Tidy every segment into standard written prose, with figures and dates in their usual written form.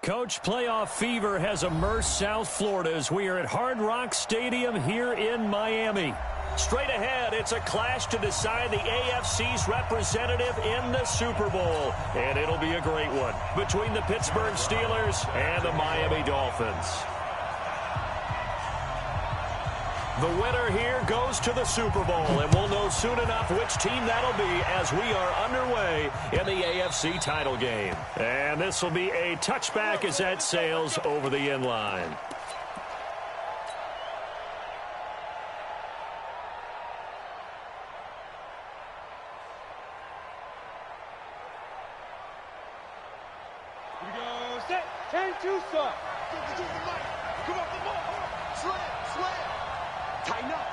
Coach, playoff fever has immersed South Florida as we are at Hard Rock Stadium here in Miami. Straight ahead, it's a clash to decide the AFC's representative in the Super Bowl. And it'll be a great one between the Pittsburgh Steelers and the Miami Dolphins. The winner here goes to the Super Bowl, and we'll know soon enough which team that'll be as we are underway in the AFC title game. And this will be a touchback as that sails over the end line. Here we go, set, 10-2, sir. Come on, slam. Tighten up,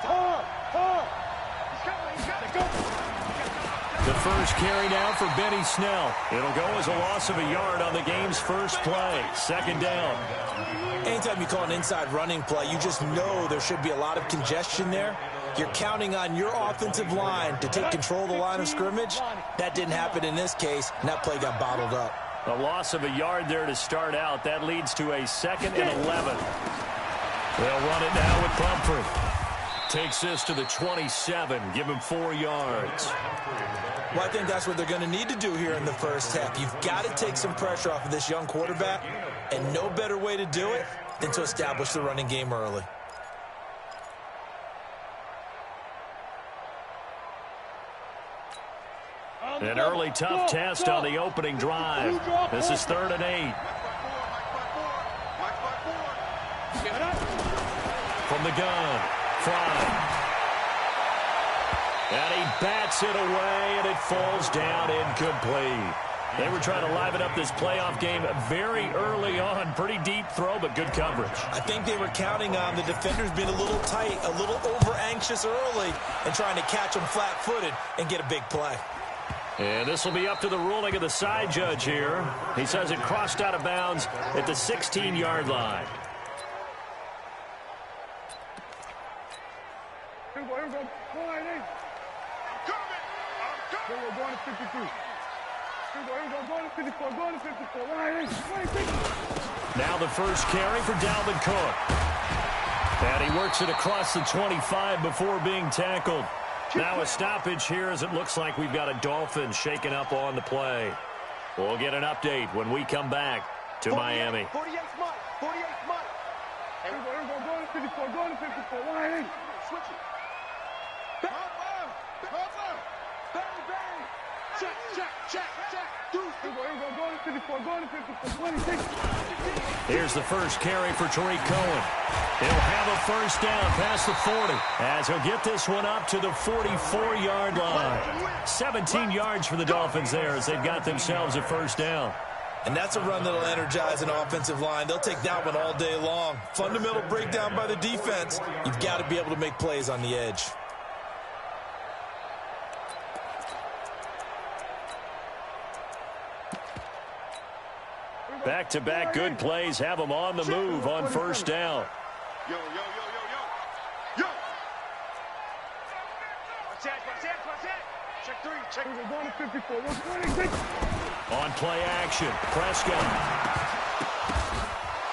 He's got it, go. The first carry now for Benny Snell. It'll go as a loss of a yard on the game's first play. Second down. Anytime you call an inside running play, you just know there should be a lot of congestion there. You're counting on your offensive line to take control of the line of scrimmage. That didn't happen in this case, and that play got bottled up. A loss of a yard there to start out. That leads to a 2nd and 11. They'll run it now with Pumphrey. Takes this to the 27. Give him 4 yards. Well, I think that's what they're going to need to do here in the first half. You've got to take some pressure off of this young quarterback, and no better way to do it than to establish the running game early. An early tough test on the opening drive. This is 3rd and 8. From the gun, Fry. And he bats it away, and it falls down incomplete. They were trying to liven up this playoff game very early on. Pretty deep throw, but good coverage. I think they were counting on the defenders being a little tight, a little over-anxious early, and trying to catch them flat-footed and get a big play. And this will be up to the ruling of the side judge here. He says it crossed out of bounds at the 16-yard line. Now the first carry for Dalvin Cook. And he works it across the 25 before being tackled. Now a stoppage here as it looks like we've got a Dolphins shaken up on the play. We'll get an update when we come back to Miami. 48 months. Here we go, 54, going to 54. Switch it. Check. Here's the first carry for Tariq Cohen. He'll have a first down past the 40 as he'll get this one up to the 44-yard line. 17 yards for the Dolphins there as they've got themselves a first down. And that's a run that'll energize an offensive line. They'll take that one all day long. Fundamental breakdown by the defense. You've got to be able to make plays on the edge. Back-to-back good plays have them on the move on first down. Yo. Watch that. Check 3. We're going to 54. On play action, Prescott.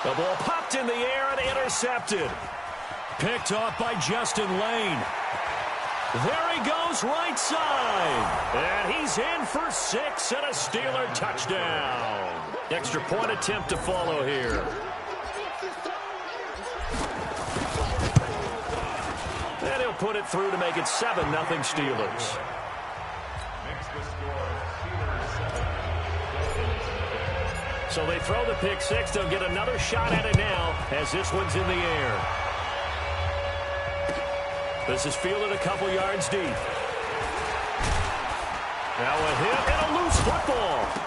The ball popped in the air and intercepted. Picked off by Justin Lane. There he goes, right side. And he's in for 6 and a Steeler touchdown. Extra point attempt to follow here. And he'll put it through to make it 7-0 Steelers. So they throw the pick 6. They'll get another shot at it now as this one's in the air. This is fielded a couple yards deep. Now a hit and a loose football.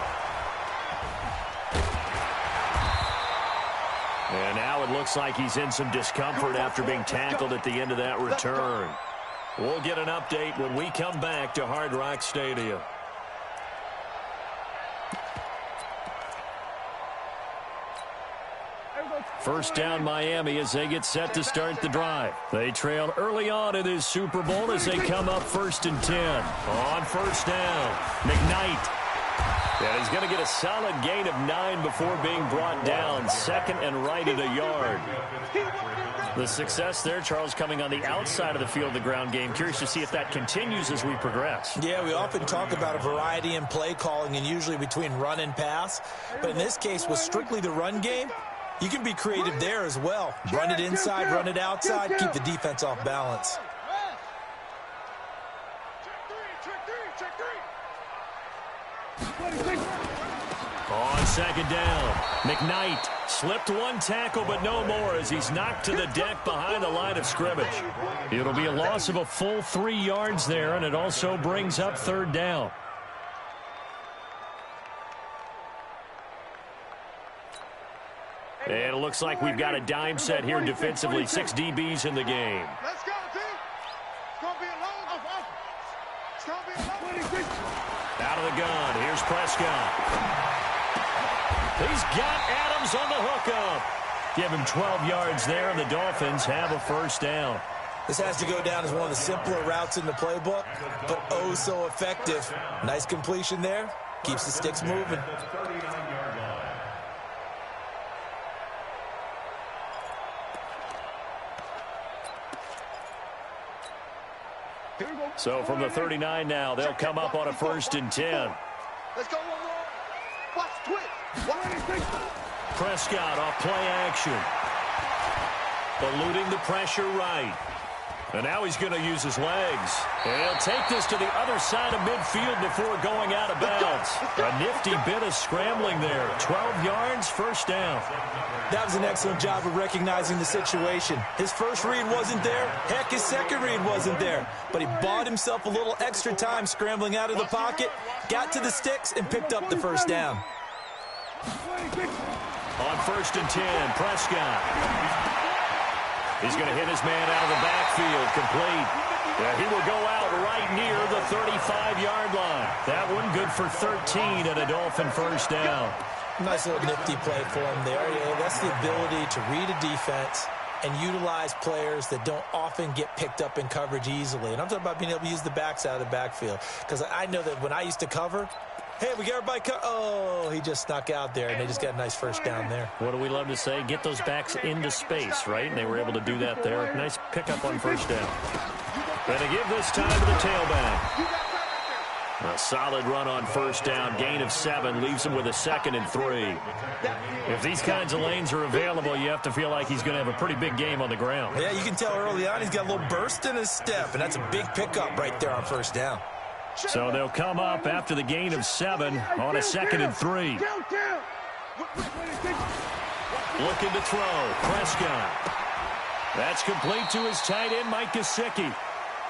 And now it looks like he's in some discomfort after being tackled at the end of that return. We'll get an update when we come back to Hard Rock Stadium. First down Miami as they get set to start the drive. They trailed early on in this Super Bowl as they come up 1st and 10. On first down, McKnight Yeah, he's going to get a solid gain of 9 before being brought down. Second and right at a yard. The success there, Charles, coming on the outside of the field of the ground game. Curious to see if that continues as we progress. Yeah, we often talk about a variety in play calling and usually between run and pass. But in this case, with strictly the run game, you can be creative there as well. Run it inside, run it outside, keep the defense off balance. On second down, McKnight slipped one tackle, but no more as he's knocked to the deck behind the line of scrimmage. It'll be a loss of a full 3 yards there, and it also brings up third down. And it looks like we've got a dime set here defensively. 6 DBs in the game. Let's go, team. It's going to be a long offense. It's going to be a long. Out of the gun, here's Prescott. He's got Adams on the hookup. Give him 12 yards there, and the Dolphins have a first down. This has to go down as one of the simpler routes in the playbook, but oh so effective. Nice completion there. Keeps the sticks moving. So from the 39 now, they'll come up on a 1st and 10. Let's go one more. Watch twitch. Prescott off play action. Eluding the pressure right. And now he's going to use his legs. And he'll take this to the other side of midfield before going out of bounds. A nifty bit of scrambling there. 12 yards, first down. That was an excellent job of recognizing the situation. His first read wasn't there. Heck, his second read wasn't there. But he bought himself a little extra time scrambling out of the pocket, got to the sticks, and picked up the first down. On 1st and 10, Prescott. He's going to hit his man out of the backfield, complete. Yeah, he will go out right near the 35-yard line. That one good for 13 and a Dolphin first down. Nice little nifty play for him there. Yeah, that's the ability to read a defense and utilize players that don't often get picked up in coverage easily. And I'm talking about being able to use the backs out of the backfield. Because I know that when I used to cover, hey, we got everybody oh, he just snuck out there, and they just got a nice first down there. What do we love to say? Get those backs into space, right? And they were able to do that there. Nice pickup on first down. Going to give this time to the tailback. A solid run on first down. Gain of 7 leaves him with a 2nd and 3. If these kinds of lanes are available, you have to feel like he's going to have a pretty big game on the ground. Yeah, you can tell early on he's got a little burst in his step, and that's a big pickup right there on first down. So they'll come up after the gain of 7 on a 2nd and 3. Looking to throw. Prescott. That's complete to his tight end, Mike Gesicki.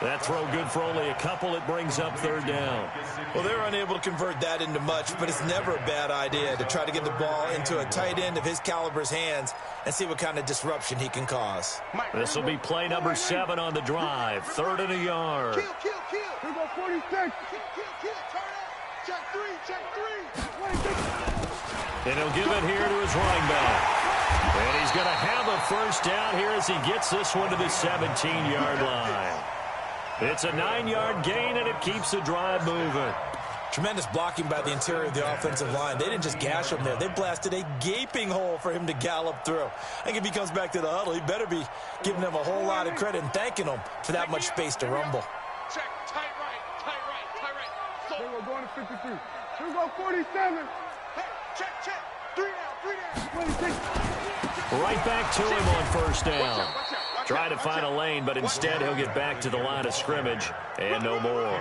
That throw good for only a couple. It brings up third down. Well, they're unable to convert that into much, but it's never a bad idea to try to get the ball into a tight end of his caliber's hands and see what kind of disruption he can cause. This will be play number 7 on the drive. 3rd and a yard. Kill. Here go 46. Kill. Turn up. Check 3. And he'll give it here to his running back. And he's going to have a first down here as he gets this one to the 17-yard line. It's a 9-yard gain, and it keeps the drive moving. Tremendous blocking by the interior of the offensive line. They didn't just gash him there. They blasted a gaping hole for him to gallop through. I think if he comes back to the huddle, he better be giving them a whole lot of credit and thanking them for that much space to rumble. Check. Tight right. So we're going to 53. Here go 47. Hey, check. 3 down. 26. Right back to him on first down. Try to find a lane, but instead he'll get back to the line of scrimmage and no more.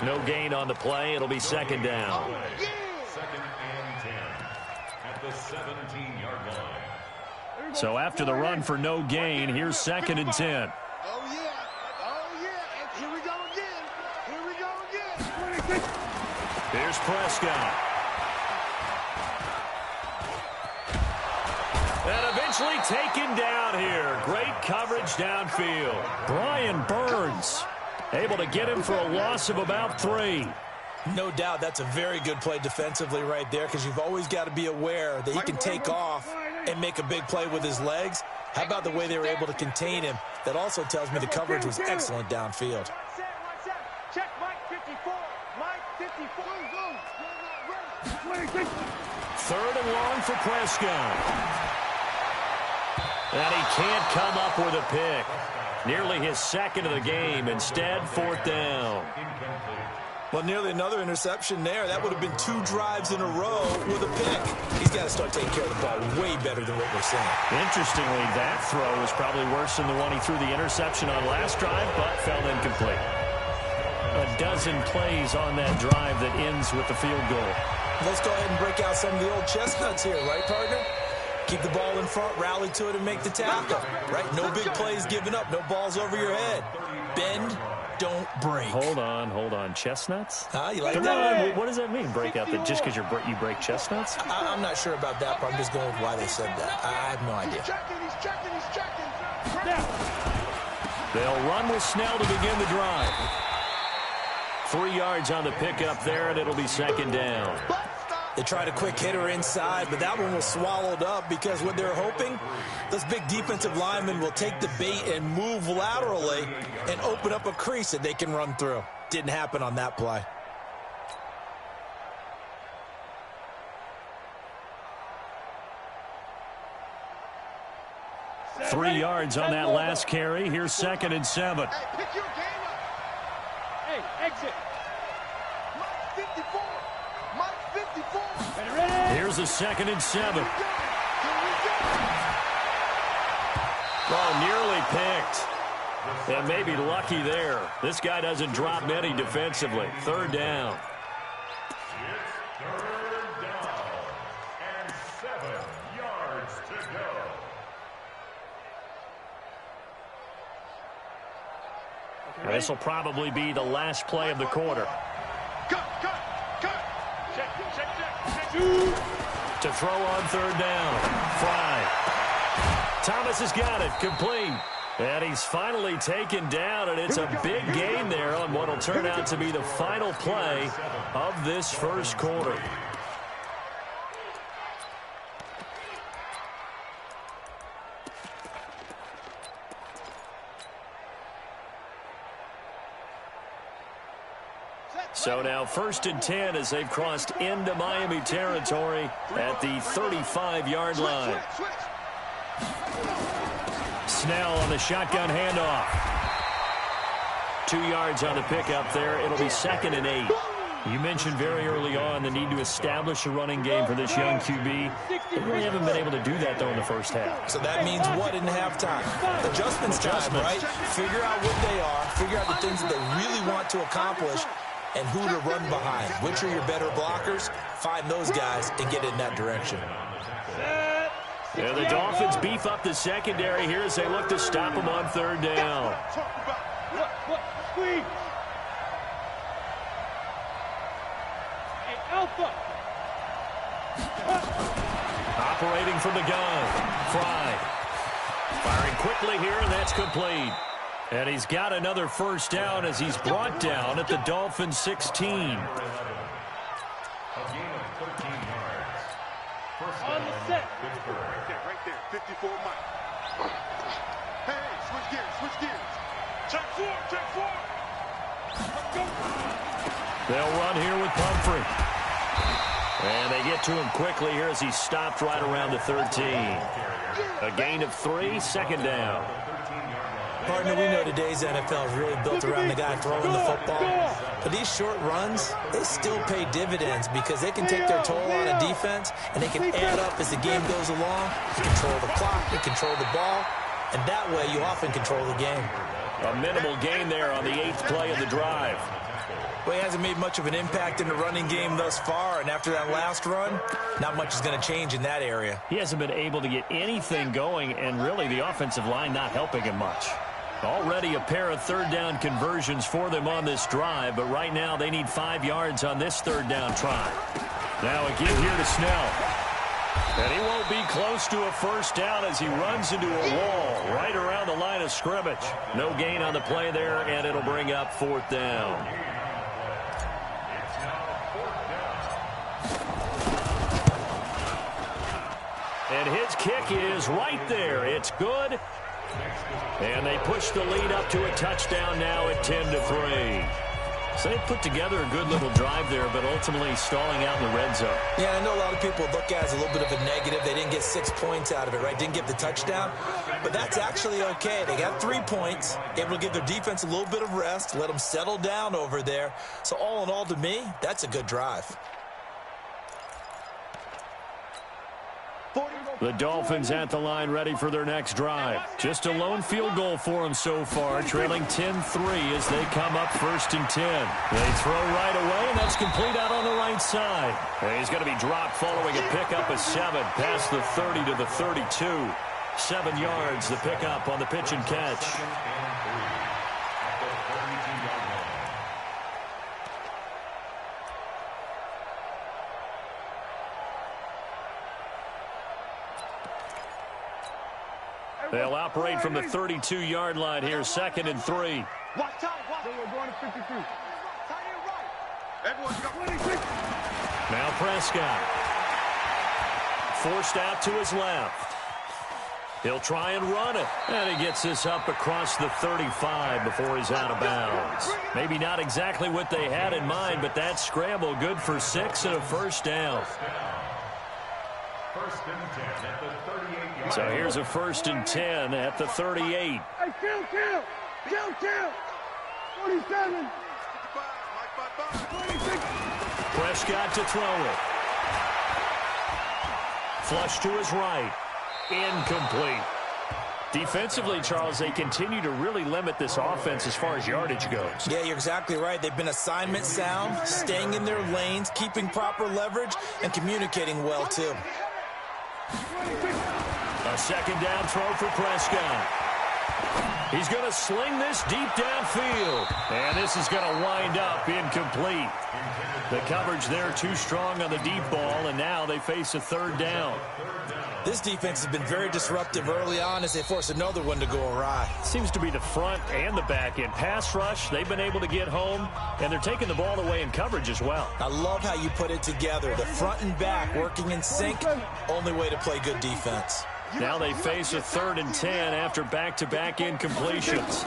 No gain on the play. It'll be 2nd down. 2nd and 10 at the 17-yard line. So after the run for no gain, here's 2nd and 10. Oh, yeah. And here we go again. Here's Prescott. And eventually taken down here. Great coverage downfield. Brian Burns able to get him for a loss of about 3. No doubt that's a very good play defensively right there, because you've always got to be aware that he can take off and make a big play with his legs. How about the way they were able to contain him? That also tells me the coverage was excellent downfield. Check Mike 54. Mike Third and long for Prescott. And he can't come up with a pick. Nearly his second of the game. Instead, fourth down. Well, nearly another interception there. That would have been 2 drives in a row with a pick. He's got to start taking care of the ball way better than what we're seeing. Interestingly, that throw was probably worse than the one he threw the interception on last drive, but fell incomplete. A dozen plays on that drive that ends with the field goal. Let's go ahead and break out some of the old chestnuts here, right, partner? Keep the ball in front, rally to it, and make the tackle, right? No big plays given up, no balls over your head. Bend, don't break. Hold on. Chestnuts? You like Come that? on. What does that mean, break out? Just because you break chestnuts? I'm not sure about that, but I'm just going with why they said that. I have no idea. He's checking. They'll run with Snell to begin the drive. 3 yards on the pickup there, and it'll be second down. They tried a quick hitter inside, but that one was swallowed up because what they're hoping, those big defensive linemen will take the bait and move laterally and open up a crease that they can run through. Didn't happen on that play. Three yards on that last carry. Here's second and 7. Hey, pick your game up. Hey, exit. Mike 54. Mike 54. Here's a second and 7. Oh, nearly picked. And maybe lucky there. This guy doesn't drop many defensively. Third down. It's third down and 7 yards to go. This will probably be the last play of the quarter. Cut. Check. To throw on third down. Fry. Thomas has got it. Complete. And he's finally taken down, and it's a big gain there on what will turn out to be the final play of this first quarter. So now 1st and 10 as they've crossed into Miami territory at the 35-yard line. Snell on the shotgun handoff. 2 yards on the pickup there. It'll be 2nd and 8. You mentioned very early on the need to establish a running game for this young QB. They really haven't been able to do that, though, in the first half. So that means what in halftime? Adjustments time, right? Figure out what they are. Figure out the things that they really want to accomplish and who to run behind. Which are your better blockers? Find those guys and get in that direction. Yeah, the Dolphins beef up the secondary here as they look to stop them on third down. Hey, Alpha. Operating from the gun. Fry. Firing quickly here, and that's complete. And he's got another first down as he's brought down at the Dolphins 16. A gain of 13 yards. First On down, the set. Pittsburgh. Right there. 54 Mike. Hey, switch gears. Check four. Let's go. They'll run here with Pumphrey. And they get to him quickly here as he stopped right around the 13. A gain of 3, second down. Partner, we know today's NFL is really built around the guy throwing the football. But these short runs, they still pay dividends because they can take their toll on a defense, and they can add up as the game goes along. You control the clock, you control the ball, and that way you often control the game. A minimal gain there on the 8th play of the drive. Well, he hasn't made much of an impact in the running game thus far, and after that last run, not much is going to change in that area. He hasn't been able to get anything going, and really the offensive line not helping him much. Already a pair of third down conversions for them on this drive, but right now they need 5 yards on this third down try. Now a give here to Snell. And he won't be close to a first down as he runs into a wall right around the line of scrimmage. No gain on the play there, and it'll bring up 4th down. And his kick is right there. It's good. And they push the lead up to a touchdown now at 10-3. So they put together a good little drive there, but ultimately stalling out in the red zone. Yeah, I know a lot of people look at it as a little bit of a negative. They didn't get 6 points out of it, right? Didn't get the touchdown. But that's actually okay. They got 3 points, able to give their defense a little bit of rest, let them settle down over there. So all in all, to me, that's a good drive. The Dolphins at the line ready for their next drive. Just a lone field goal for them so far, trailing 10-3 as they come up 1st and 10. They throw right away, and that's complete out on the right side. And he's going to be dropped following a pickup of 7 past the 30 to the 32. 7 yards, the pickup on the pitch and catch. They'll operate from the 32-yard line here, 2nd and 3. Watch time. We're going to 52. Everyone's got 26. Now Prescott. Forced out to his left. He'll try and run it. And he gets this up across the 35 before he's out of bounds. Maybe not exactly what they had in mind, but that scramble good for 6 and a first down. 1st and 10 at the 38-yard. So here's a 1st and 10 at the 38. Hey, count. 47. 26. Prescott to throw it. Flush to his right. Incomplete. Defensively, Charles, they continue to really limit this offense as far as yardage goes. Yeah, you're exactly right. They've been assignment sound, staying in their lanes, keeping proper leverage, and communicating well, too. A 2nd down throw for Prescott. He's going to sling this deep downfield. And this is going to wind up incomplete. The coverage there too strong on the deep ball, and now they face a 3rd down. This defense has been very disruptive early on as they force another one to go awry. Seems to be the front and the back end. Pass rush, they've been able to get home, and they're taking the ball away in coverage as well. I love how you put it together. The front and back working in sync, only way to play good defense. Now they face a 3rd and 10 after back-to-back incompletions.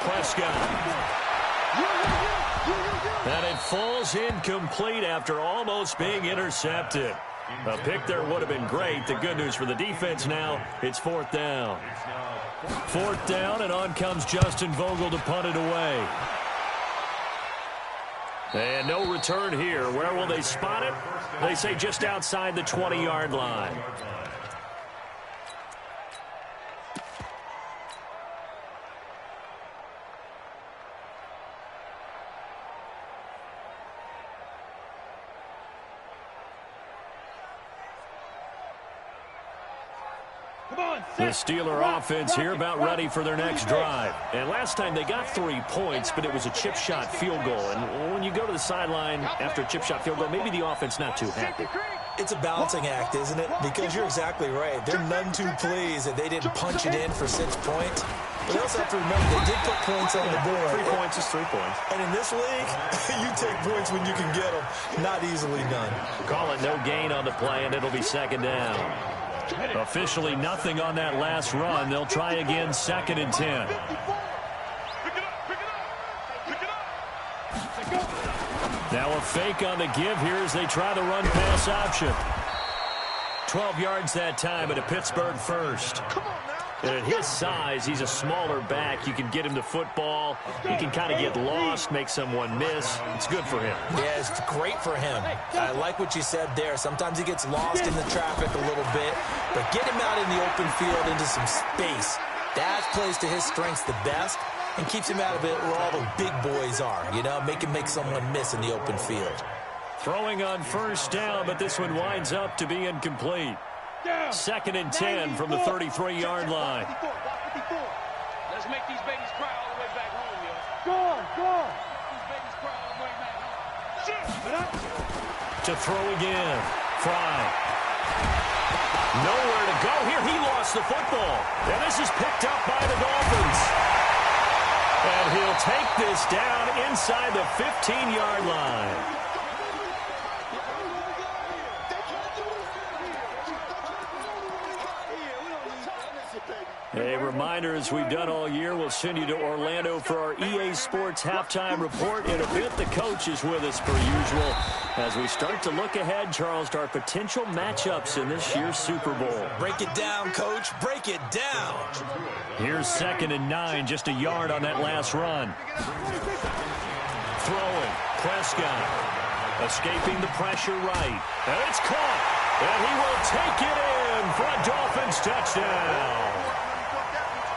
Prescott. And it falls incomplete after almost being intercepted. A pick there would have been great. The good news for the defense now, it's 4th down. 4th down, and on comes Justin Vogel to punt it away. And no return here. Where will they spot it? They say just outside the 20-yard line. The Steeler offense here about ready for their next drive. And last time they got 3 points, but it was a chip shot field goal. And when you go to the sideline after a chip shot field goal, maybe the offense not too happy. It's a balancing act, isn't it? Because you're exactly right. They're none too pleased that they didn't punch it in for 6 points. But you also have to remember, they did put points on the board. 3 points is 3 points. And in this league, you take points when you can get them. Not easily done. Call it no gain on the play, and it'll be 2nd down. Officially nothing on that last run. They'll try again, 2nd and 10. Now a fake on the give here as they try the run pass option. 12 yards that time at a Pittsburgh first. And at his size, he's a smaller back. You can get him to football. He can kind of get lost, make someone miss. It's good for him. Yeah, it's great for him. I like what you said there. Sometimes he gets lost in the traffic a little bit, but get him out in the open field into some space. That plays to his strengths the best and keeps him out of it where all the big boys are, you know, make him make someone miss in the open field. Throwing on 1st down, but this one winds up to be incomplete. 2nd and 10 from the 33-yard line. Let's make these babies cry all the way back home, yo. Go. These babies cry all the way back home. To throw again. Fry. Nowhere to go here. He lost the football. And this is picked up by the Dolphins. And he'll take this down inside the 15-yard line. A reminder. reminder, as we've done all year, we'll send you to Orlando for our EA Sports halftime report. In a bit, the coach is with us per usual as we start to look ahead, Charles, to our potential matchups in this year's Super Bowl. Break it down, Coach. Break it down. Here's 2nd and 9, just a yard on that last run. Throwing, Prescott. Escaping the pressure right. And it's caught. And he will take it in for a Dolphins touchdown.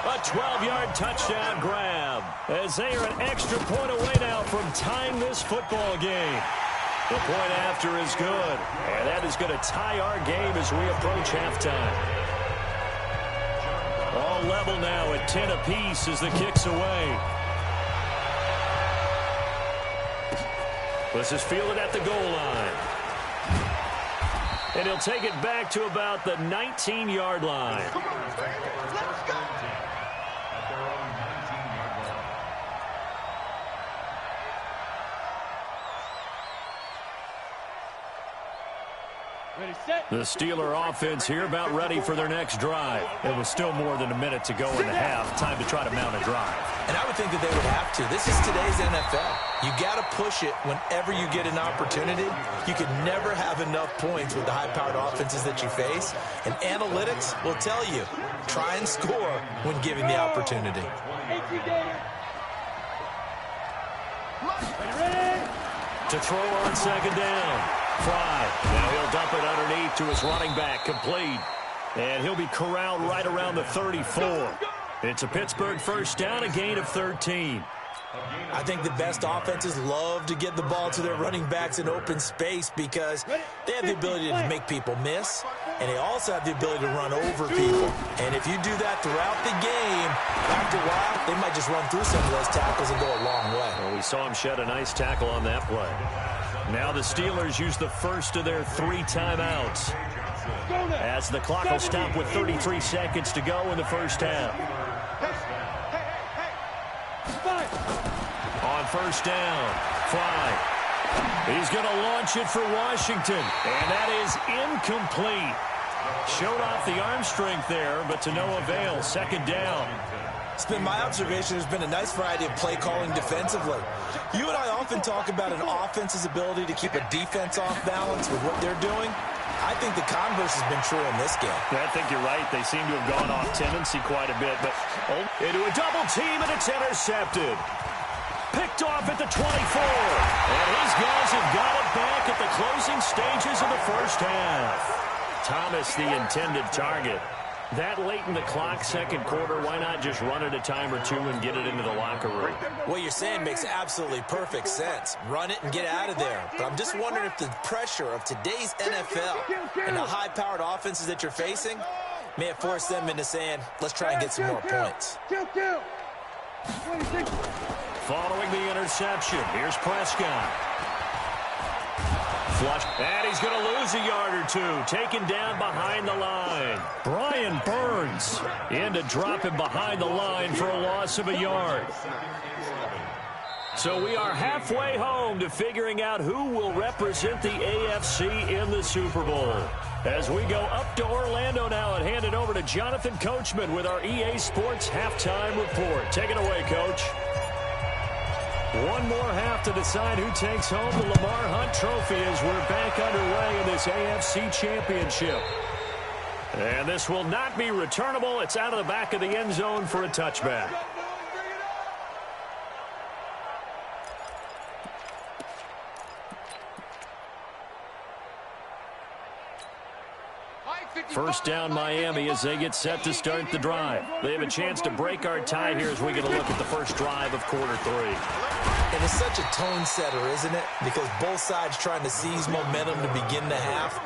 A 12-yard touchdown grab. As they are an extra point away now from tying this football game. The point after is good. And that is going to tie our game as we approach halftime. All level now at 10 apiece as the kick's away. This is fielded at the goal line. And he'll take it back to about the 19-yard line. Come on, let's go. The Steeler offense here about ready for their next drive. It was still more than a minute to go in the half. Time to try to mount a drive. And I would think that they would have to. This is today's NFL. You got to push it whenever you get an opportunity. You can never have enough points with the high-powered offenses that you face. And analytics will tell you, try and score when given the opportunity. To throw on 2nd down. Fry. Now he'll dump it underneath to his running back. Complete. And he'll be corralled right around the 34. It's a Pittsburgh first down, a gain of 13. I think the best offenses love to get the ball to their running backs in open space because they have the ability to make people miss, and they also have the ability to run over people. And if you do that throughout the game, after a while, they might just run through some of those tackles and go a long way. Well, we saw him shed a nice tackle on that play. Now the Steelers use the first of their 3 timeouts as the clock will stop with 33 seconds to go in the first half. On first down, Fry. He's going to launch it for Washington, and that is incomplete. Showed off the arm strength there, but to no avail. 2nd down. It's been my observation there's been a nice variety of play calling defensively. You and I often talk about an offense's ability to keep a defense off balance with what they're doing. I think the converse has been true in this game. I think you're right. They seem to have gone off tendency quite a bit, but into a double team, and it's intercepted. Picked off at the 24. And his guys have got it back at the closing stages of the first half. Thomas, the intended target. That late in the clock, 2nd quarter, why not just run it a time or 2 and get it into the locker room? What you're saying makes absolutely perfect sense. Run it and get out of there. But I'm just wondering if the pressure of today's NFL and the high-powered offenses that you're facing may have forced them into saying, let's try and get some more points. Following the interception, here's Prescott. Flush, and he's going to lose a yard or 2. Taken down behind the line. Brian Burns in to drop him behind the line for a loss of a yard. So we are halfway home to figuring out who will represent the AFC in the Super Bowl. As we go up to Orlando now and hand it over to Jonathan Coachman with our EA Sports halftime report. Take it away, Coach. One more half to decide who takes home the Lamar Hunt Trophy as we're back underway in this AFC Championship. And this will not be returnable. It's out of the back of the end zone for a touchback. First down Miami as they get set to start the drive. They have a chance to break our tie here as we get a look at the first drive of quarter 3. And it's such a tone setter, isn't it? Because both sides trying to seize momentum to begin the half.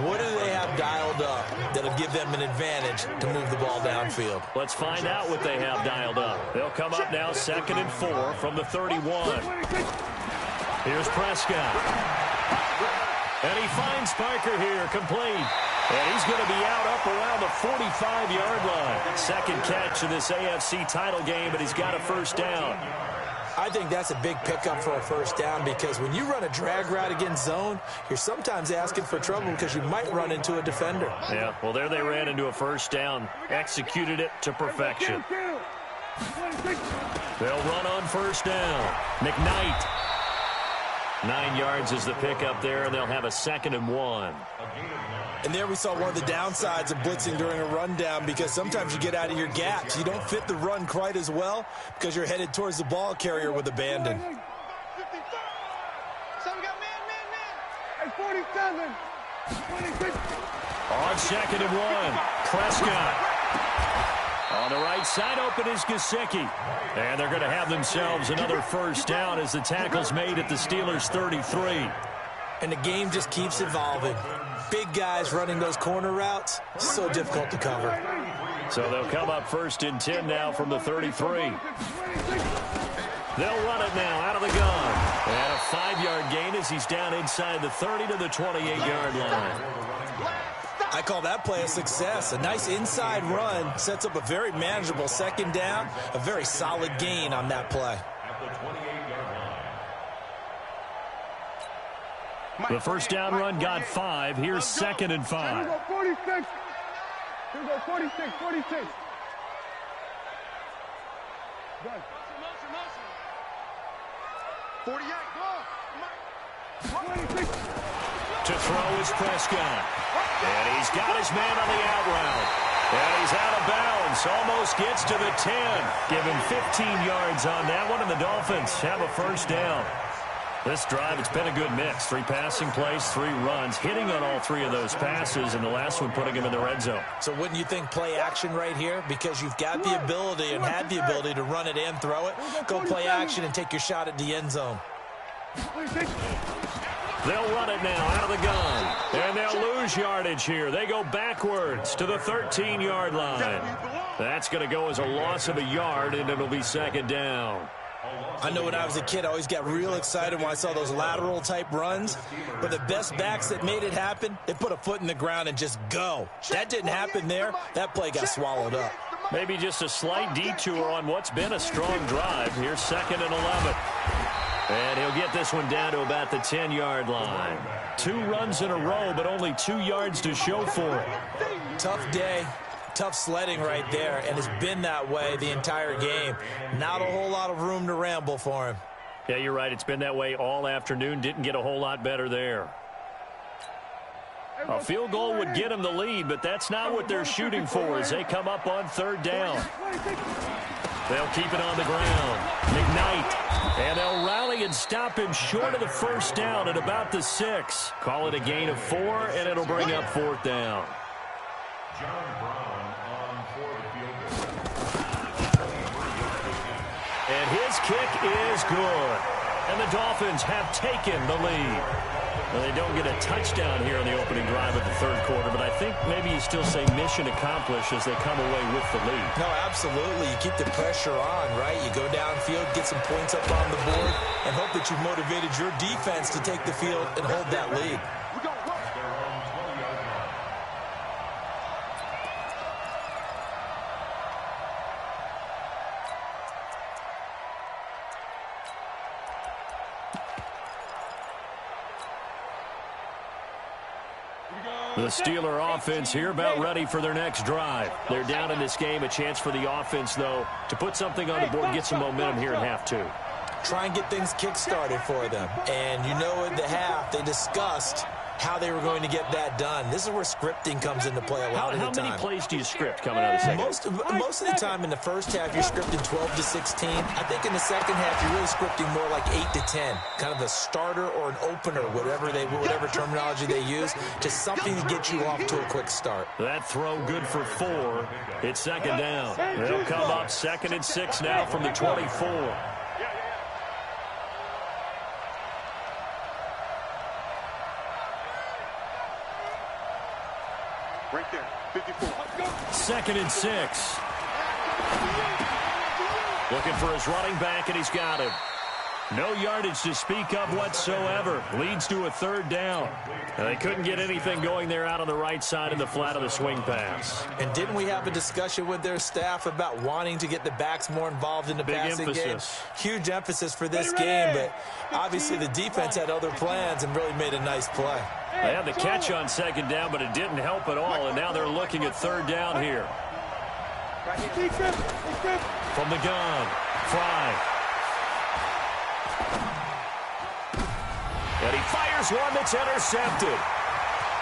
What do they have dialed up that'll give them an advantage to move the ball downfield? Let's find out what they have dialed up. They'll come up now 2nd and 4 from the 31. Here's Prescott. And he finds Parker here, complete. And he's going to be out up around the 45-yard line. 2nd catch of this AFC title game, but he's got a first down. I I think that's a big pickup for a first down because when you run a drag route against zone, you're sometimes asking for trouble because you might run into a defender. Yeah, well, there they ran into a first down, executed it to perfection. They'll run on first down. McKnight. 9 yards is the pickup there, and they'll have a 2nd and 1. And there we saw one of the downsides of blitzing during a rundown because sometimes you get out of your gaps. You don't fit the run quite as well because you're headed towards the ball carrier with abandon. S47. 26. On 2nd and 1, Prescott. On the right side, open is Gesicki. And they're going to have themselves another first down as the tackle's made at the Steelers' 33. And the game just keeps evolving. Big guys running those corner routes, so difficult to cover. So they'll come up 1st and 10 now from the 33. They'll run it now out of the gun. And a 5-yard gain as he's down inside the 30 to the 28-yard line. I call that play a success. A nice inside run sets up a very manageable 2nd down, a very solid gain on that play. The first down run got 5. Here's 2nd and 5. Here we go, 46. Here we go, 46, 46. Done. 48, go. 26. To throw is Prescott. And he's got his man on the out route. And he's out of bounds. Almost gets to the 10. Give him 15 yards on that one, and the Dolphins have a first down. This drive, it's been a good mix. 3 passing plays, 3 runs, hitting on all 3 of those passes, and the last one putting him in the red zone. So wouldn't you think play action right here? Because you've got the ability and had the ability to run it and throw it. Go play action and take your shot at the end zone. They'll run it now out of the gun. And they'll lose yardage here. They go backwards to the 13-yard line. That's going to go as a loss of a yard, and it'll be 2nd down. I know when I was a kid, I always got real excited when I saw those lateral-type runs. But the best backs that made it happen, they put a foot in the ground and just go. That didn't happen there. That play got swallowed up. Maybe just a slight detour on what's been a strong drive. Here's 2nd and 11. And he'll get this one down to about the 10-yard line. 2 runs in a row, but only 2 yards to show for it. Tough day. Tough sledding right there, and it's been that way the entire game. Not a whole lot of room to ramble for him. Yeah, you're right. It's been that way all afternoon. Didn't get a whole lot better there. A field goal would get them the lead, but that's not what they're shooting for as they come up on 3rd down. They'll keep it on the ground. McKnight. And they'll rally and stop him short of the first down at about the 6. Call it a gain of 4, and it'll bring up 4th down. And his kick is good. And the Dolphins have taken the lead. Well, they don't get a touchdown here in the opening drive of the 3rd quarter, but I think maybe you still say mission accomplished as they come away with the lead. No, absolutely. You keep the pressure on, right? You go downfield, get some points up on the board, and hope that you've motivated your defense to take the field and hold that lead. The Steeler offense here about ready for their next drive. They're down in this game. A chance for the offense, though, to put something on the board, get some momentum here in half 2. Try and get things kick-started for them. And you know at the half, they discussed how they were going to get that done. This is where scripting comes into play a lot of the time. How many plays do you script coming out of the second? Most of the time in the first half, you're scripting 12 to 16. I think in the second half, you're really scripting more like 8 to 10. Kind of a starter or an opener, whatever terminology they use, just something to get you off to a quick start. That throw good for 4. It's 2nd down. They'll come up 2nd and 6 now from the 24. Right there, 54. 2nd and 6. Looking for his running back, and he's got him. No yardage to speak of whatsoever. Leads to a third down. They couldn't get anything going there out on the right side of the flat of the swing pass. And didn't we have a discussion with their staff about wanting to get the backs more involved in the passing game? Huge emphasis for this game, but obviously the defense had other plans and really made a nice play. They had the catch on second down, but it didn't help at all, and now they're looking at third down here. From the gun, Fry. And he fires one that's intercepted.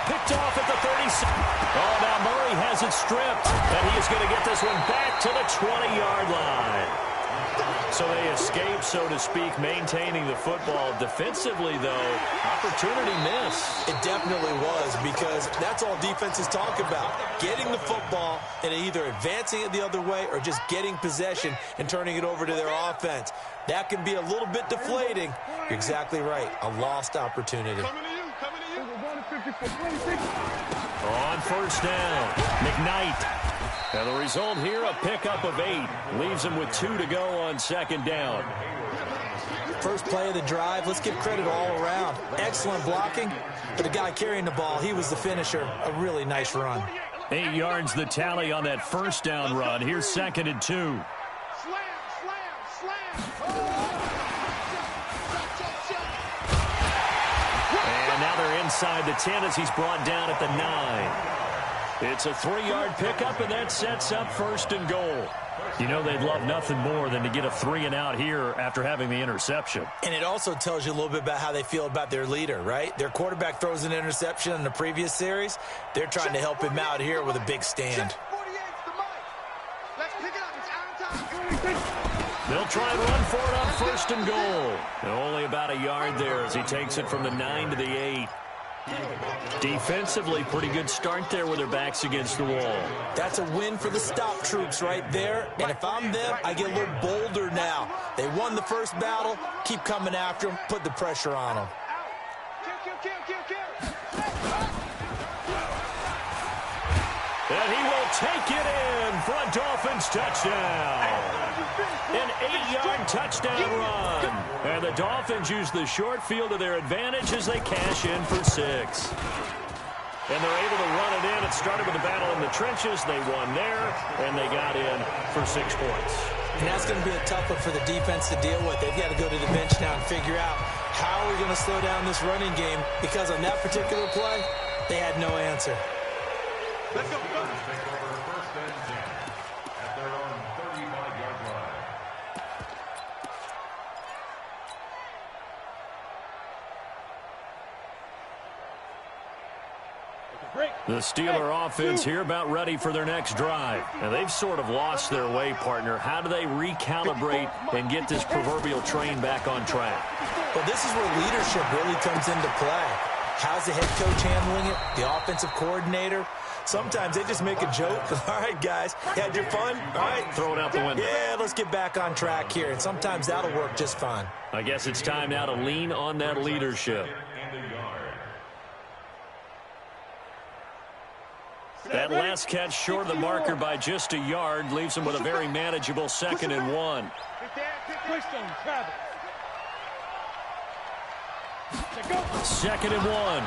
Picked off at the 30. Oh, now Murray has it stripped. And he is going to get this one back to the 20-yard line. So they escape, so to speak, maintaining the football. Defensively, though, opportunity miss. It definitely was, because that's all defenses talk about. Getting the football and either advancing it the other way or just getting possession and turning it over to their offense. That can be a little bit deflating. You're exactly right. A lost opportunity. On first down, McKnight. And the result here, a pickup of 8. Leaves him with 2 to go on second down. First play of the drive. Let's give credit all around. Excellent blocking. But the guy carrying the ball, he was the finisher. A really nice run. 8 yards the tally on that first down run. Here's 2nd and 2. And now they're inside the 10 as he's brought down at the 9. It's a 3-yard pickup, and that sets up 1st and goal. You know they'd love nothing more than to get a 3-and-out here after having the interception. And it also tells you a little bit about how they feel about their leader, right? Their quarterback throws an interception in the previous series. They're trying to help him out here with a big stand. They'll try and run for it on 1st and goal. And only about a yard there as he takes it from the 9 to the 8. Defensively, pretty good start there with their backs against the wall. That's a win for the stop troops right there. And if I'm them, I get a little bolder now. They won the first battle. Keep coming after them. Put the pressure on them. And he will take it in for a Dolphins touchdown. An 8-yard touchdown run. And the Dolphins use the short field to their advantage as they cash in for 6. And they're able to run it in. It started with a battle in the trenches. They won there, and they got in for 6 points. And that's going to be a tough one for the defense to deal with. They've got to go to the bench now and figure out how are we going to slow down this running game, because on that particular play, they had no answer. Let's go. Take over 1st and 10 at their own 35-yard line. The Steeler offense here about ready for their next drive. And they've sort of lost their way, partner. How do they recalibrate and get this proverbial train back on track? Well, this is where leadership really comes into play. How's the head coach handling it? The offensive coordinator? Sometimes they just make a joke. All right, guys, had your fun? All right. Throw it out the window. Yeah, let's get back on track here. And sometimes that'll work just fine. I guess it's time now to lean on that leadership. That last catch short of the marker by just a yard leaves him with a very manageable 2nd and 1. Second and 1.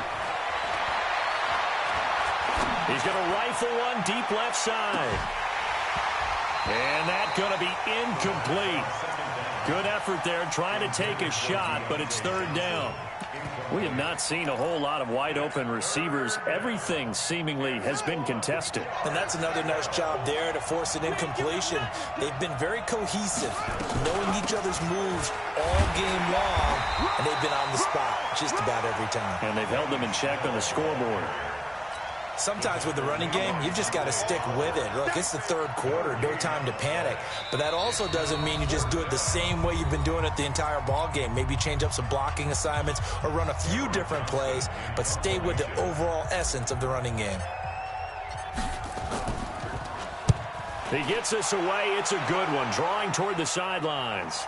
He's going to rifle one deep left side. And that's going to be incomplete. Good effort there trying to take a shot, but it's 3rd down. We have not seen a whole lot of wide-open receivers. Everything seemingly has been contested. And that's another nice job there to force an incompletion. They've been very cohesive, knowing each other's moves all game long, and they've been on the spot just about every time. And they've held them in check on the scoreboard. Sometimes with the running game, you've just got to stick with it. Look, it's the 3rd quarter, no time to panic. But that also doesn't mean you just do it the same way you've been doing it the entire ball game. Maybe change up some blocking assignments or run a few different plays, but stay with the overall essence of the running game. He gets us away. It's a good one, drawing toward the sidelines.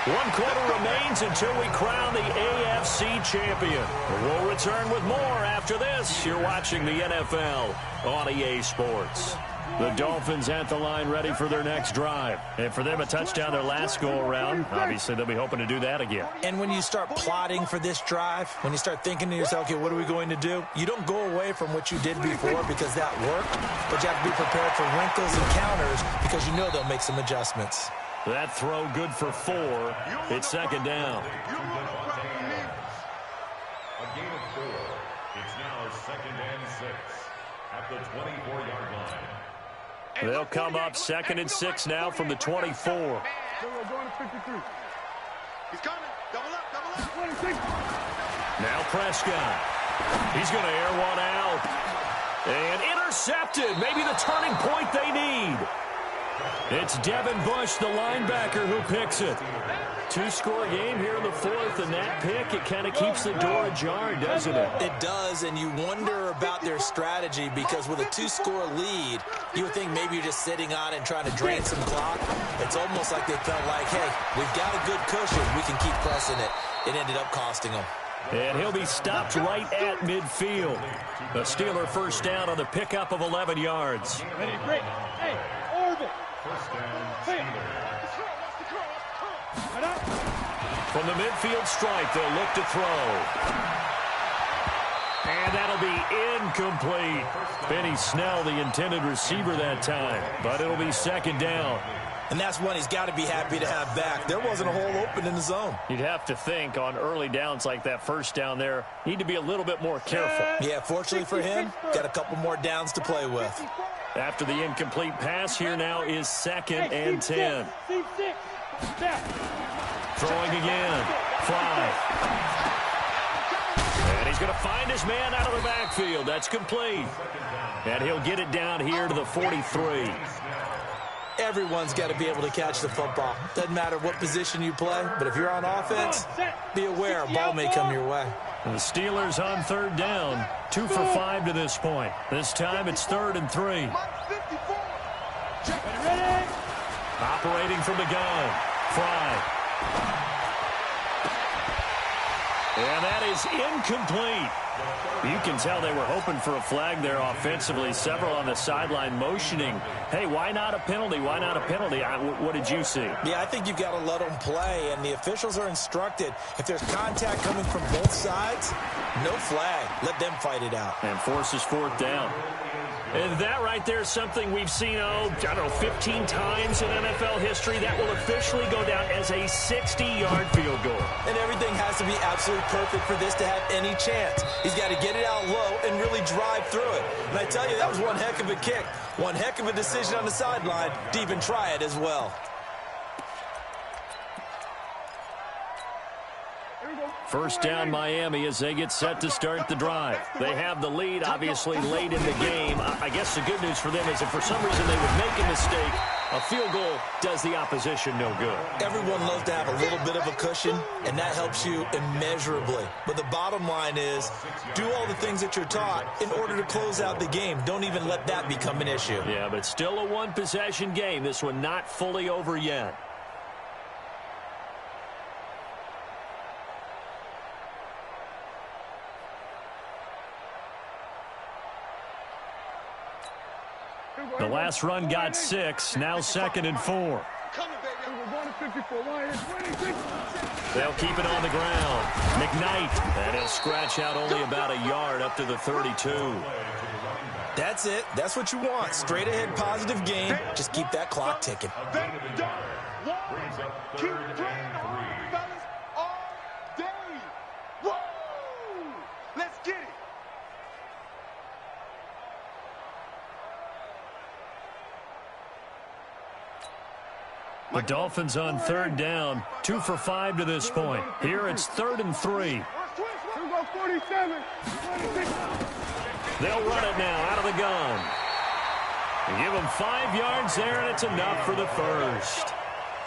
1 quarter remains until we crown the AFC champion. We'll return with more after this. You're watching the NFL on EA Sports. The Dolphins at the line ready for their next drive. And for them, a touchdown their last go-around. Obviously, they'll be hoping to do that again. And when you start plotting for this drive, when you start thinking to yourself, okay, what are we going to do? You don't go away from what you did before because that worked, but you have to be prepared for wrinkles and counters because you know they'll make some adjustments. That throw good for 4. It's second down. A gain of 4. It's now second and 6 at the 24-yard line. They'll come up second and 6 now from the 24. They were going to 53. He's coming. Double up, 26. Now Prescott. He's going to air one out. And intercepted. Maybe the turning point they need. It's Devin Bush, the linebacker, who picks it. 2-score game here in the 4th, and that pick, it kind of keeps the door ajar, doesn't it? It does, and you wonder about their strategy because with a 2-score lead, you would think maybe you're just sitting on it and trying to drain some clock. It's almost like they felt like, hey, we've got a good cushion. We can keep pressing it. It ended up costing them. And he'll be stopped right at midfield. The Steeler first down on the pickup of 11 yards. Ready, break. Hey, orbit. First down, Steelers. From the midfield stripe, they'll look to throw. And that'll be incomplete. Benny Snell, the intended receiver that time. But it'll be second down. And that's one he's got to be happy to have back. There wasn't a hole open in the zone. You'd have to think on early downs like that first down there, need to be a little bit more careful. Yeah, fortunately for him, got a couple more downs to play with. After the incomplete pass, here now is second and 10. Throwing again. Fly. And he's going to find his man out of the backfield. That's complete. And he'll get it down here to the 43. Everyone's got to be able to catch the football. Doesn't matter what position you play, but if you're on offense, be aware a ball may come your way. The Steelers on third down. 2 for 5 to this point. This time it's 3rd and 3. Operating from the gun. Fry. And that is incomplete. You can tell they were hoping for a flag there offensively. Several on the sideline motioning, hey, why not a penalty? Why not a penalty? What did you see? Yeah, I think you've got to let them play, and the officials are instructed. If there's contact coming from both sides, no flag. Let them fight it out. And forces 4th down. And that right there is something we've seen, 15 times in NFL history. That will officially go down as a 60-yard field goal. And everything has to be absolutely perfect for this to have any chance. He's got to get it out low and really drive through it. And I tell you, that was one heck of a kick. One heck of a decision on the sideline to even try it as well. First down Miami as they get set to start the drive. They have the lead, obviously, late in the game. I guess the good news for them is if for some reason they would make a mistake, a field goal does the opposition no good. Everyone loves to have a little bit of a cushion, and that helps you immeasurably. But the bottom line is, do all the things that you're taught in order to close out the game. Don't even let that become an issue. Yeah, but it's still a one-possession game. This one not fully over yet. The last run got 6. Now 2nd and 4. They'll keep it on the ground. McKnight. And he'll scratch out only about a yard up to the 32. That's it. That's what you want. Straight ahead positive game. Just keep that clock ticking. Keep playing hard, fellas, all day. Woo! Let's get it. The Dolphins on third down. 2 for 5 to this point. Here it's 3rd and 3. They'll run it now out of the gun. Give them 5 yards there, and it's enough for the first.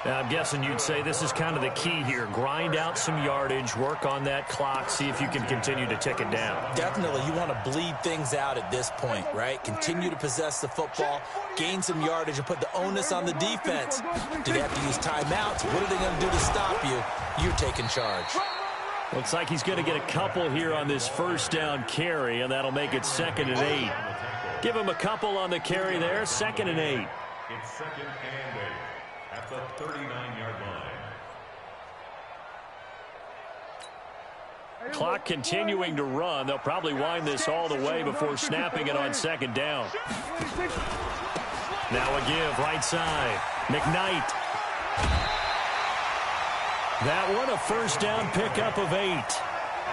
Now, I'm guessing you'd say this is kind of the key here. Grind out some yardage, work on that clock, see if you can continue to tick it down. Definitely. You want to bleed things out at this point, right? Continue to possess the football, gain some yardage, and put the onus on the defense. Do they have to use timeouts? What are they going to do to stop you? You're taking charge. Looks like he's going to get a couple here on this first down carry, and that'll make it 2nd and 8. Give him a couple on the carry there. 2nd and 8. It's 2nd and 8 at the 39-yard line. Clock continuing to run. They'll probably wind this all the way before snapping it on 2nd down. Now a give right side. McKnight. That one a 1st down pickup of 8.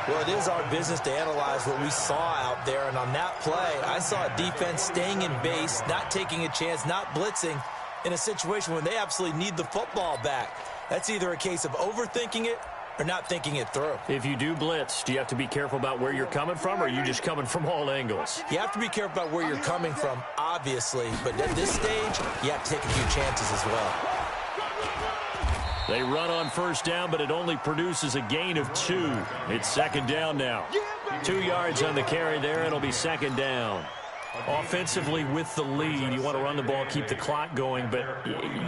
Well, it is our business to analyze what we saw out there, and on that play, I saw a defense staying in base, not taking a chance, not blitzing in a situation when they absolutely need the football back. That's either a case of overthinking it or not thinking it through. If you do blitz, do you have to be careful about where you're coming from, or are you just coming from all angles? You have to be careful about where you're coming from, obviously, but at this stage, you have to take a few chances as well. They run on 1st down, but it only produces a gain of 2. It's 2nd down now. 2 yards on the carry there. It'll be 2nd down. Offensively with the lead, you want to run the ball, keep the clock going, but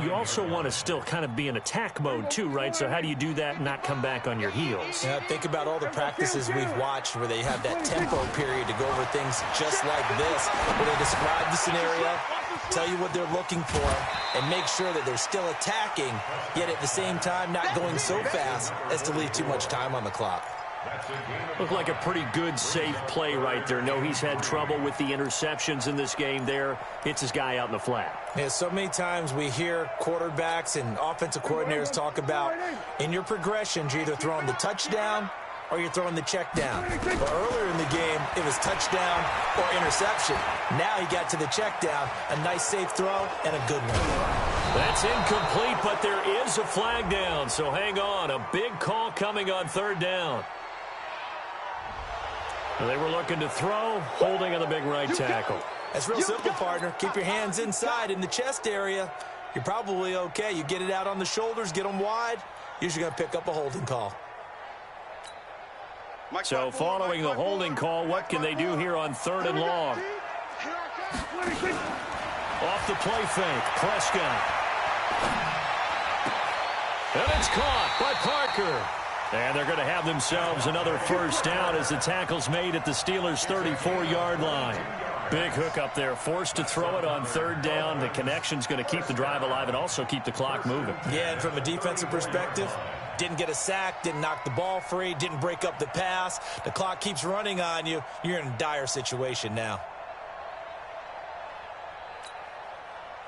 you also want to still kind of be in attack mode too, right? So how do you do that and not come back on your heels? Yeah, think about all the practices we've watched where they have that tempo period to go over things just like this, where they describe the scenario, tell you what they're looking for, and make sure that they're still attacking, yet at the same time not going so fast as to leave too much time on the clock. Looked like a pretty good, safe play right there. No, he's had trouble with the interceptions in this game there. Hits his guy out in the flat. Yeah, so many times we hear quarterbacks and offensive coordinators talk about in your progressions, you're either throwing the touchdown or you're throwing the check down. But earlier in the game, it was touchdown or interception. Now he got to the check down, a nice safe throw, and a good one. That's incomplete, but there is a flag down, so hang on. A big call coming on 3rd down. They were looking to throw, holding on the big right tackle. That's real simple, partner. Keep your hands inside in the chest area. You're probably okay. You get it out on the shoulders, get them wide, usually going to pick up a holding call. So following the holding call, what can they do here on 3rd and long? Off the play fake, Prescott. And it's caught by Parker. And they're going to have themselves another 1st down as the tackle's made at the Steelers' 34-yard line. Big hook up there, forced to throw it on 3rd down. The connection's going to keep the drive alive and also keep the clock moving. Yeah, and from a defensive perspective, didn't get a sack, didn't knock the ball free, didn't break up the pass. The clock keeps running on you. You're in a dire situation now.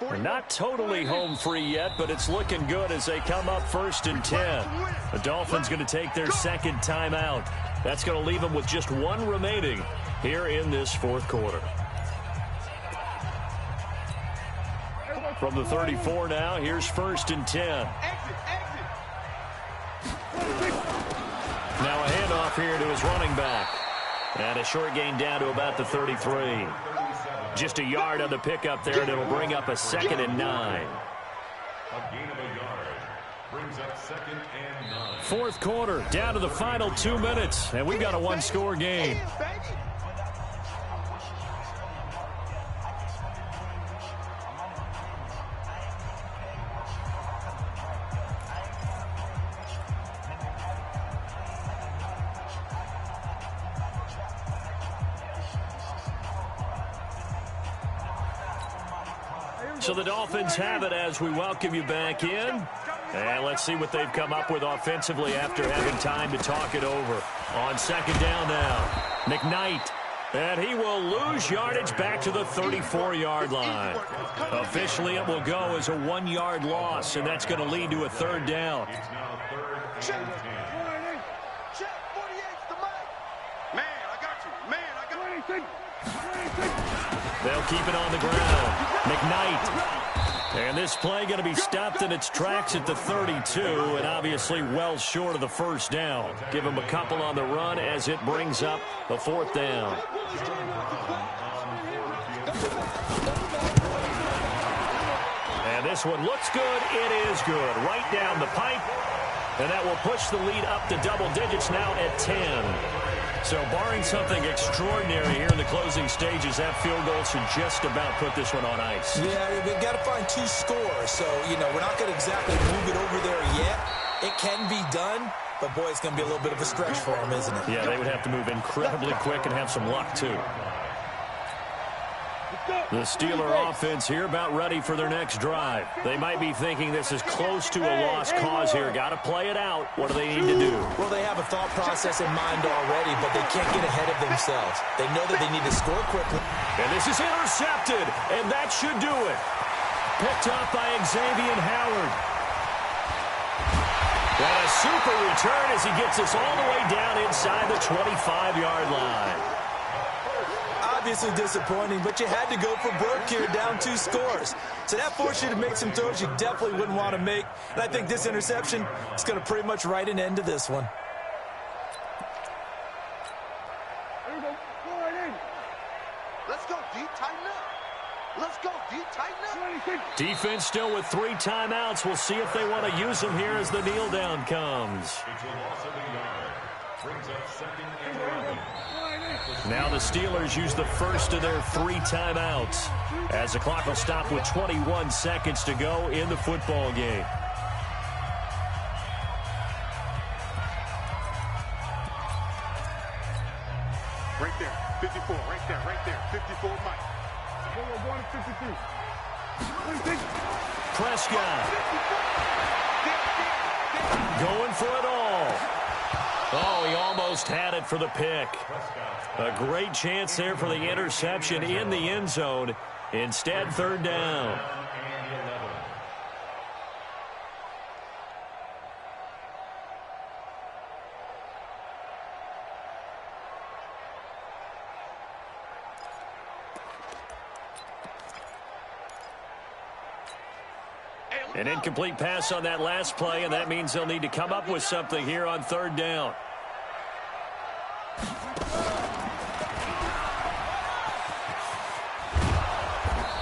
They're not totally home free yet, but it's looking good as they come up 1st and 10. The Dolphins going to take their 2nd timeout. That's going to leave them with just 1 remaining here in this 4th quarter. From the 34 now, here's 1st and 10. Now a handoff here to his running back. And a short gain down to about the 33. Just a yard on the pickup there, and it'll bring up a 2nd and 9. A gain of a yard brings up 2nd and 9. 4th quarter, down to the final 2 minutes, and we've got a 1-score game. So the Dolphins have it as we welcome you back in. And let's see what they've come up with offensively after having time to talk it over. On 2nd down now, McKnight. And he will lose yardage back to the 34-yard line. Officially, it will go as a 1-yard loss, and that's going to lead to a 3rd down. It's now 3rd and 10. They'll keep it on the ground. McKnight. And this play going to be stopped in its tracks at the 32, and obviously well short of the 1st down. Give him a couple on the run as it brings up the 4th down. And this one looks good. It is good. Right down the pipe. And that will push the lead up to double digits now at 10. So barring something extraordinary here in the closing stages, that field goal should just about put this one on ice. Yeah, we've got to find 2 scores. So, you know, we're not going to exactly move it over there yet. It can be done, but, boy, it's going to be a little bit of a stretch for them, isn't it? Yeah, they would have to move incredibly quick and have some luck, too. The Steeler offense here about ready for their next drive. They might be thinking this is close to a lost cause here. Got to play it out. What do they need to do? Well, they have a thought process in mind already, but they can't get ahead of themselves. They know that they need to score quickly. And this is intercepted, and that should do it. Picked up by Xavier Howard. And a super return as he gets us all the way down inside the 25-yard line. Obviously disappointing, but you had to go for broke here, down 2 scores. So that forced you to make some throws you definitely wouldn't want to make. And I think this interception is going to pretty much write an end to this one. Here we go. Go right in. Let's go deep, tighten up. Let's go deep, tighten up. Defense still with 3 timeouts. We'll see if they want to use them here as the kneel down comes. It's a loss of a yard. Brings up 2nd and 11. Now the Steelers use the first of their 3 timeouts as the clock will stop with 21 seconds to go in the football game. Right there, 54, right there, 54, Mike. We're going to 53. Prescott going for it all. Oh, he almost had it for the pick. A great chance there for the interception in the end zone. Instead, 3rd down. An incomplete pass on that last play, and that means they'll need to come up with something here on 3rd down.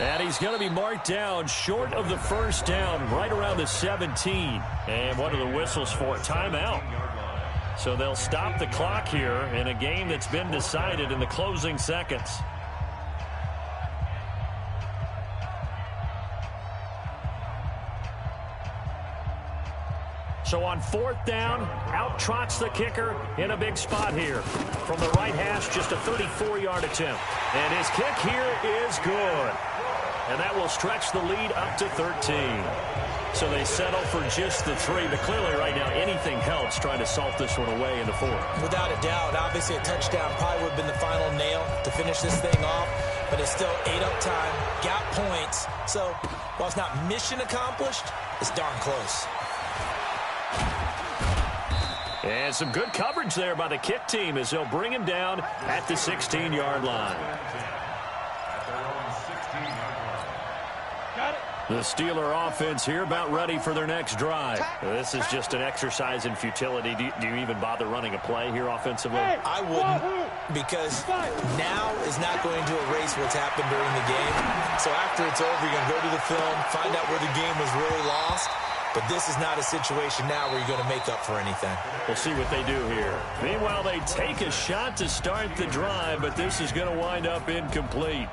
And he's going to be marked down short of the 1st down, right around the 17. And what are the whistles for? Timeout. So they'll stop the clock here in a game that's been decided in the closing seconds. So on 4th down, out trots the kicker in a big spot here. From the right hash, just a 34-yard attempt. And his kick here is good. And that will stretch the lead up to 13. So they settle for just the 3. But clearly right now, anything helps trying to salt this one away in the 4th. Without a doubt, obviously a touchdown probably would have been the final nail to finish this thing off. But it's still 8 up time, got points. So while it's not mission accomplished, it's darn close. And some good coverage there by the kick team as they'll bring him down at the 16-yard line. The Steeler offense here about ready for their next drive. This is just an exercise in futility. Do you even bother running a play here offensively? I wouldn't, because now is not going to erase what's happened during the game. So after it's over, you're going to go to the film, find out where the game was really lost. But this is not a situation now where you're going to make up for anything. We'll see what they do here. Meanwhile, they take a shot to start the drive, but this is going to wind up incomplete.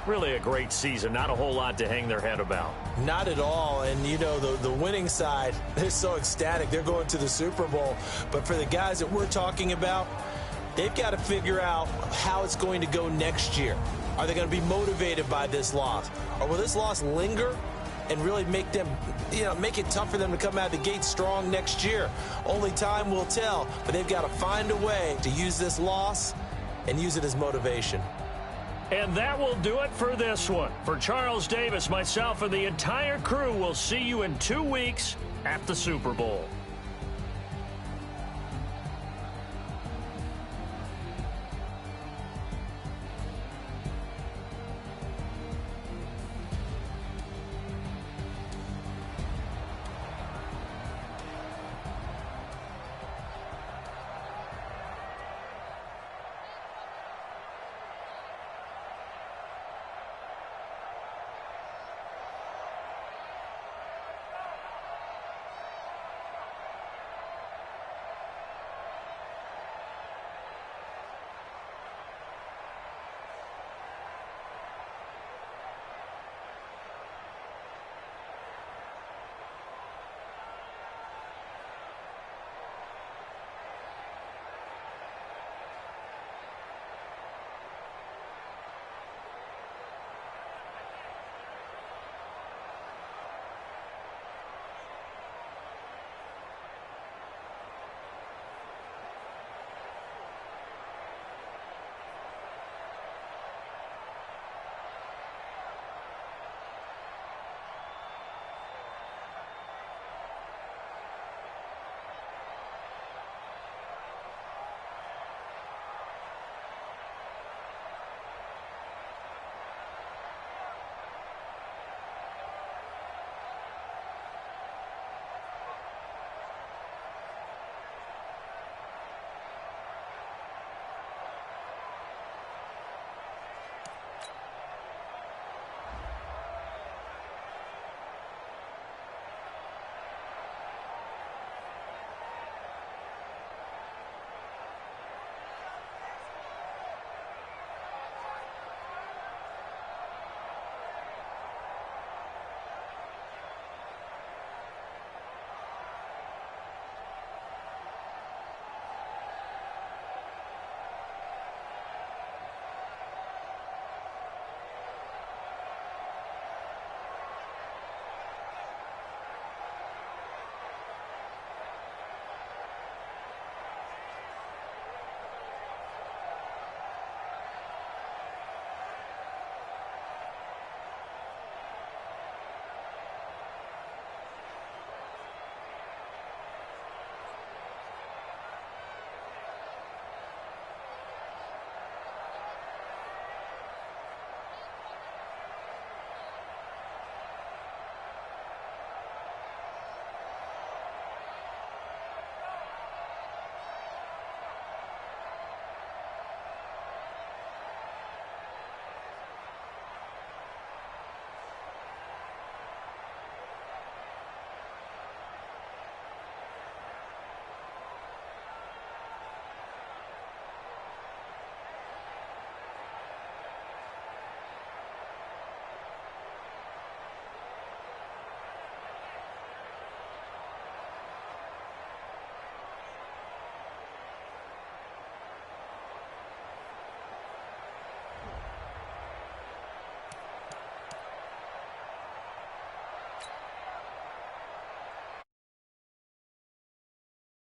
Really a great season. Not a whole lot to hang their head about. Not at all. And, you know, the winning side, they're so ecstatic. They're going to the Super Bowl. But for the guys that we're talking about, they've got to figure out how it's going to go next year. Are they going to be motivated by this loss? Or will this loss linger and really make them, make it tough for them to come out of the gate strong next year? Only time will tell, but they've got to find a way to use this loss and use it as motivation. And that will do it for this one. For Charles Davis, myself, and the entire crew, we'll see you in 2 weeks at the Super Bowl.